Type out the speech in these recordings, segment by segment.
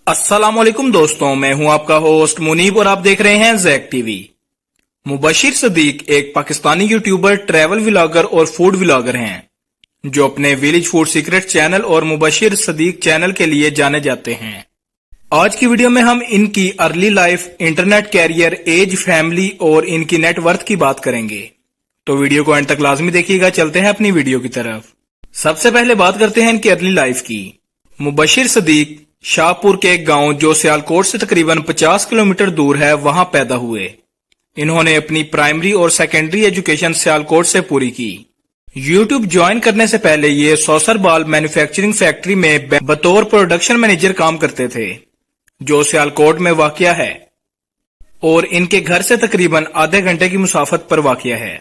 अस्सलाम वालेकुम दोस्तों, मैं हूं आपका होस्ट मुनीब और आप देख रहे हैं जैक टीवी। मुबशिर सदीक एक पाकिस्तानी यूट्यूबर, ट्रैवल व्लॉगर और फूड व्लॉगर हैं जो अपने विलेज फूड सीक्रेट चैनल और मुबशिर सदीक चैनल के लिए जाने जाते हैं। आज की वीडियो में हम इनकी early life, internet career, age, family और इनकी नेटवर्थ की बात करेंगे, तो वीडियो को एंड तक लाजमी देखिएगा। चलते हैं अपनी वीडियो की तरफ। सबसे पहले बात करते हैं इनकी अर्ली लाइफ की। मुबशिर सदीक शाहपुर के एक गांव जो सियालकोट से तकरीबन 50 किलोमीटर दूर है, वहां पैदा हुए। इन्होंने अपनी प्राइमरी और सेकेंडरी एजुकेशन सियालकोट से पूरी की। यूट्यूब ज्वाइन करने से पहले ये सौसर बाल मैन्युफैक्चरिंग फैक्ट्री में बतौर प्रोडक्शन मैनेजर काम करते थे, जो सियालकोट में वाक़या है और इनके घर से तकरीबन आधे घंटे की मुसाफत पर वाक़या है।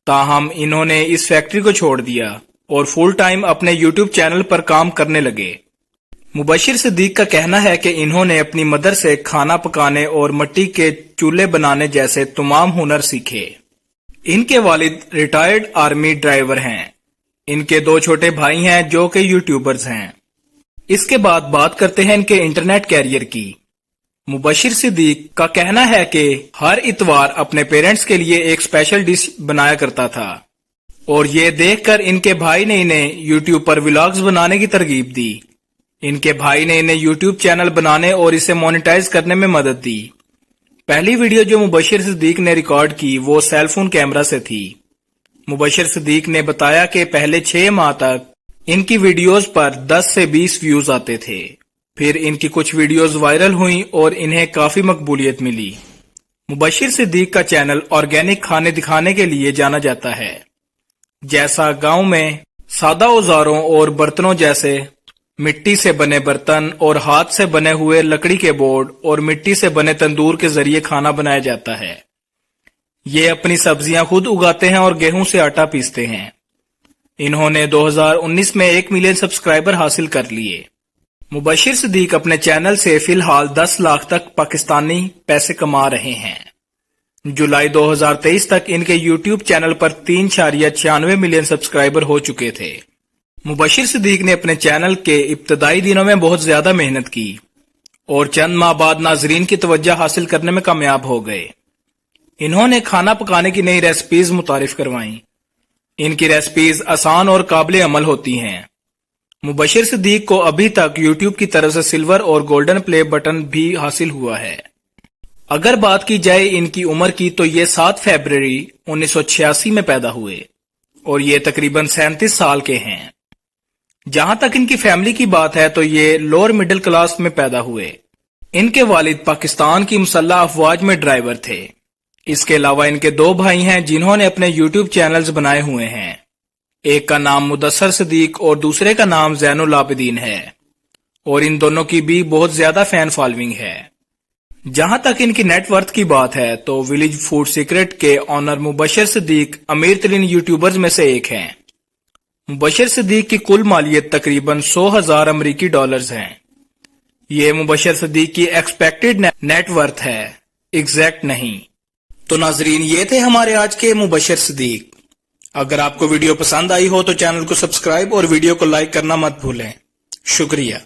ताहम इन्होंने इस फैक्ट्री को छोड़ दिया और फुल टाइम अपने यूट्यूब चैनल पर काम करने लगे। मुबशिर सदीक का कहना है कि इन्होंने अपनी मदर से खाना पकाने और मिट्टी के चूल्हे बनाने जैसे तमाम हुनर सीखे। इनके वालिद रिटायर्ड आर्मी ड्राइवर हैं। इनके 2 छोटे भाई हैं जो कि यूट्यूबर्स हैं। इसके बाद बात करते हैं इनके इंटरनेट कैरियर की। मुबशिर सदीक का कहना है कि हर इतवार अपने पेरेंट्स के लिए एक स्पेशल डिश बनाया करता था और ये देखकर इनके भाई ने इन्हें यूट्यूब पर व्लॉग्स बनाने की तरगीब दी। इनके भाई ने इन्हें यूट्यूब चैनल बनाने और इसे मोनेटाइज करने में मदद दी। पहली वीडियो जो मुबशिर सदीक ने रिकॉर्ड की वो सेलफोन कैमरा से थी। मुबशिर सदीक ने बताया कि पहले 6 माह तक इनकी वीडियोस पर 10 से 20 व्यूज आते थे। फिर इनकी कुछ वीडियोस वायरल हुई और इन्हें काफी मकबूलियत मिली। मुबशिर सदीक का चैनल ऑर्गेनिक खाने दिखाने के लिए जाना जाता है, जैसा गांव में सादा औजारों और बर्तनों जैसे मिट्टी से बने बर्तन और हाथ से बने हुए लकड़ी के बोर्ड और मिट्टी से बने तंदूर के जरिए खाना बनाया जाता है। ये अपनी सब्जियां खुद उगाते हैं और गेहूं से आटा पीसते हैं। इन्होंने 2019 में 1 मिलियन सब्सक्राइबर हासिल कर लिए। मुबशिर सदीक अपने चैनल से फिलहाल 10 लाख तक पाकिस्तानी पैसे कमा रहे हैं। जुलाई 2023 तक इनके यूट्यूब चैनल पर 3.96 मिलियन सब्सक्राइबर हो चुके थे। मुबशिर सदीक ने अपने चैनल के इब्तदाई दिनों में बहुत ज्यादा मेहनत की और चंद माह बाद नाजरीन की तवज्जो हासिल करने में कामयाब हो गए। इन्होंने खाना पकाने की नई रेसिपीज मुतारिफ करवाई। इनकी रेसिपीज आसान और काबिल अमल होती हैं। मुबशिर सदीक को अभी तक यूट्यूब की तरफ से सिल्वर और गोल्डन प्ले बटन भी हासिल हुआ है। अगर बात की जाए इनकी उम्र की तो ये 7 फरवरी 1986 में पैदा हुए और ये तकरीबन 37 साल के हैं। जहां तक इनकी फैमिली की बात है तो ये लोअर मिडिल क्लास में पैदा हुए। इनके वालिद पाकिस्तान की मुसल्लह अफवाज में ड्राइवर थे। इसके अलावा इनके 2 भाई हैं जिन्होंने अपने यूट्यूब चैनल्स बनाए हुए हैं। एक का नाम मुदस्सर सदीक और दूसरे का नाम ज़ैनुल आबिदीन है और इन दोनों की भी बहुत ज्यादा फैन फॉलोइंग है। जहां तक इनकी नेटवर्थ की बात है तो विलेज फूड सीक्रेट के ऑनर मुबशिर सदीक अमीर तरीन यूट्यूबर्स में से एक हैं। मुबशिर सदीक की कुल मालियत तकरीबन 100,000 अमरीकी डॉलर्स हैं। ये मुबशिर सदीक की एक्सपेक्टेड नेटवर्थ है, एग्जैक्ट नहीं। तो नाजरीन, ये थे हमारे आज के मुबशिर सदीक। अगर आपको वीडियो पसंद आई हो तो चैनल को सब्सक्राइब और वीडियो को लाइक करना मत भूलें। शुक्रिया।